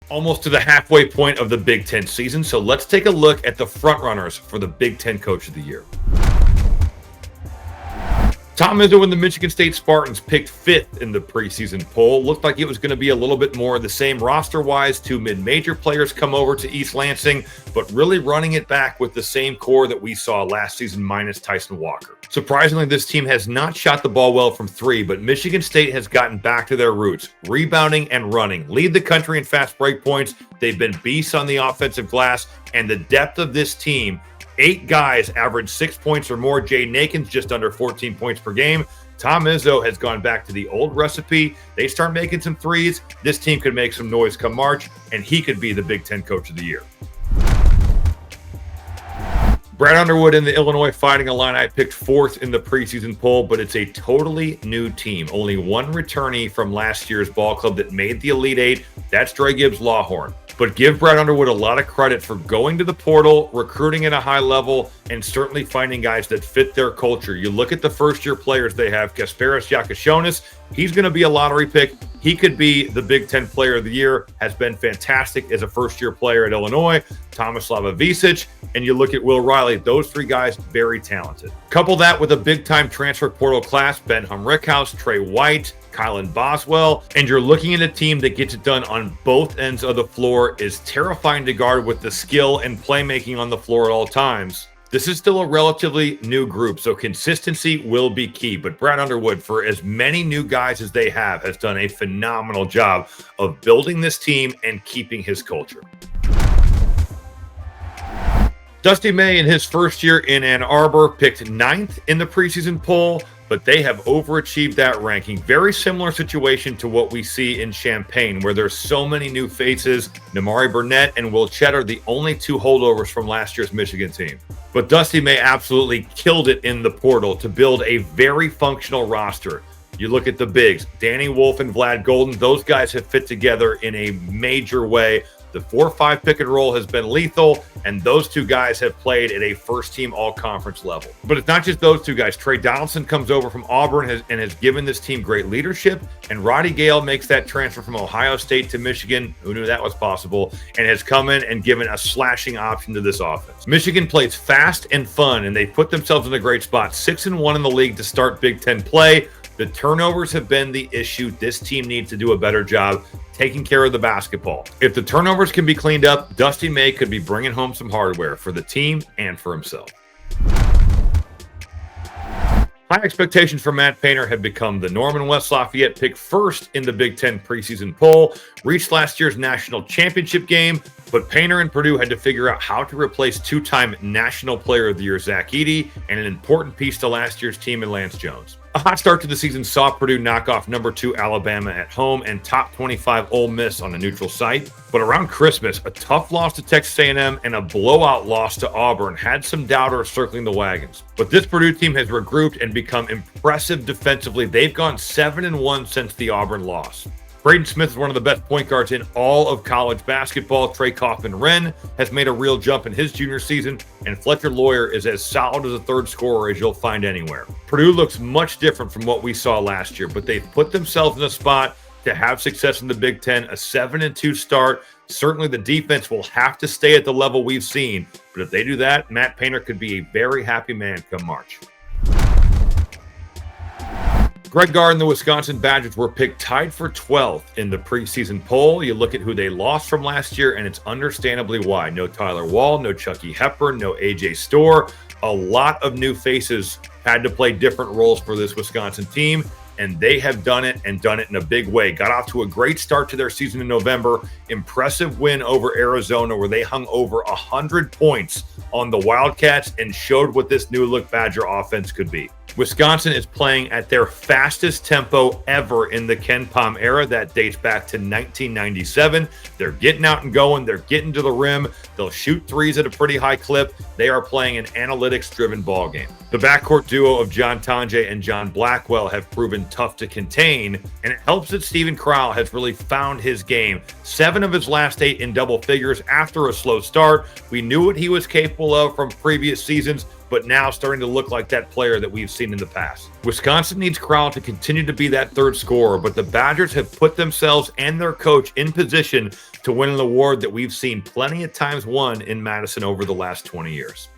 Almost to the halfway point of the Big Ten season, so let's take a look at the frontrunners for the Big Ten Coach of the Year. Tom Izzo and the Michigan State Spartans picked 5th in the preseason poll. Looked like it was going to be a little bit more of the same roster-wise. 2 mid-major players come over to East Lansing, but really running it back with the same core that we saw last season minus Tyson Walker. Surprisingly, this team has not shot the ball well from 3, but Michigan State has gotten back to their roots, rebounding and running. Lead the country in fast break points. They've been beasts on the offensive glass, and the depth of this team, 8 guys average 6 points or more. Jaden Akins just under 14 points per game. Tom Izzo has gone back to the old recipe. They start making some threes. This team could make some noise come March, and he could be the Big Ten Coach of the Year. Brad Underwood and the Illinois Fighting Illini picked 4th in the preseason poll, but it's a totally new team. Only one returnee from last year's ball club that made the Elite 8. That's Dre Gibbs Lawhorn. But give Brad Underwood a lot of credit for going to the portal, recruiting at a high level, and certainly finding guys that fit their culture. You look at the first-year players they have. Kasparas Yakashonis, he's going to be a lottery pick. He could be the Big Ten Player of the Year, has been fantastic as a first-year player at Illinois. Tomislava Visic, and you look at Will Riley. Those 3 guys, very talented. Couple that with a big-time transfer portal class, Ben Rickhouse, Trey White, Kylan Boswell, and you're looking at a team that gets it done on both ends of the floor, is terrifying to guard with the skill and playmaking on the floor at all times. This is still a relatively new group, so consistency will be key. But Brad Underwood, for as many new guys as they have, has done a phenomenal job of building this team and keeping his culture. Dusty May, in his first year in Ann Arbor, picked 9th in the preseason poll, but they have overachieved that ranking. Very similar situation to what we see in Champaign, where there's so many new faces. Namari Burnett and Will Cheddar, the only 2 holdovers from last year's Michigan team. But Dusty May absolutely killed it in the portal to build a very functional roster. You look at the bigs, Danny Wolf and Vlad Golden, those guys have fit together in a major way. The 4-5 pick and roll has been lethal, and those 2 guys have played at a first-team all-conference level. But it's not just those 2 guys. Trey Donaldson comes over from Auburn and has given this team great leadership, and Roddy Gale makes that transfer from Ohio State to Michigan. Who knew that was possible? And has come in and given a slashing option to this offense. Michigan plays fast and fun, and they put themselves in a great spot. 6-1 in the league to start Big Ten play. The turnovers have been the issue. This team needs to do a better job taking care of the basketball. If the turnovers can be cleaned up, Dusty May could be bringing home some hardware for the team and for himself. High expectations for Matt Painter have become the norm, and West Lafayette picked 1st in the Big Ten preseason poll, reached last year's national championship game, but Painter and Purdue had to figure out how to replace 2-time National Player of the Year Zach Edey and an important piece to last year's team in Lance Jones. A hot start to the season saw Purdue knock off number 2 Alabama at home and top 25 Ole Miss on a neutral site. But around Christmas, a tough loss to Texas A&M and a blowout loss to Auburn had some doubters circling the wagons. But this Purdue team has regrouped and become impressive defensively. They've gone 7-1 since the Auburn loss. Braden Smith is one of the best point guards in all of college basketball. Trey Kaufman-Renn has made a real jump in his junior season, and Fletcher Lawyer is as solid as a third scorer as you'll find anywhere. Purdue looks much different from what we saw last year, but they've put themselves in a spot to have success in the Big Ten, a 7-2 start. Certainly the defense will have to stay at the level we've seen, but if they do that, Matt Painter could be a very happy man come March. Greg Gard and the Wisconsin Badgers were picked tied for 12th in the preseason poll. You look at who they lost from last year, and it's understandably why. No Tyler Wall, no Chucky Hepburn, no AJ Storr. A lot of new faces had to play different roles for this Wisconsin team, and they have done it and done it in a big way. Got off to a great start to their season in November. Impressive win over Arizona, where they hung over 100 points on the Wildcats and showed what this new look Badger offense could be. Wisconsin is playing at their fastest tempo ever in the Ken Pom era. That dates back to 1997. They're getting out and going. They're getting to the rim. They'll shoot threes at a pretty high clip. They are playing an analytics-driven ball game. The backcourt duo of John Tonje and John Blackwell have proven tough to contain, and it helps that Steven Crowell has really found his game. 7 of his last 8 in double figures after a slow start. We knew what he was capable of from previous seasons, but now starting to look like that player that we've seen in the past. Wisconsin needs Crowell to continue to be that third scorer, but the Badgers have put themselves and their coach in position to win an award that we've seen plenty of times won in Madison over the last 20 years.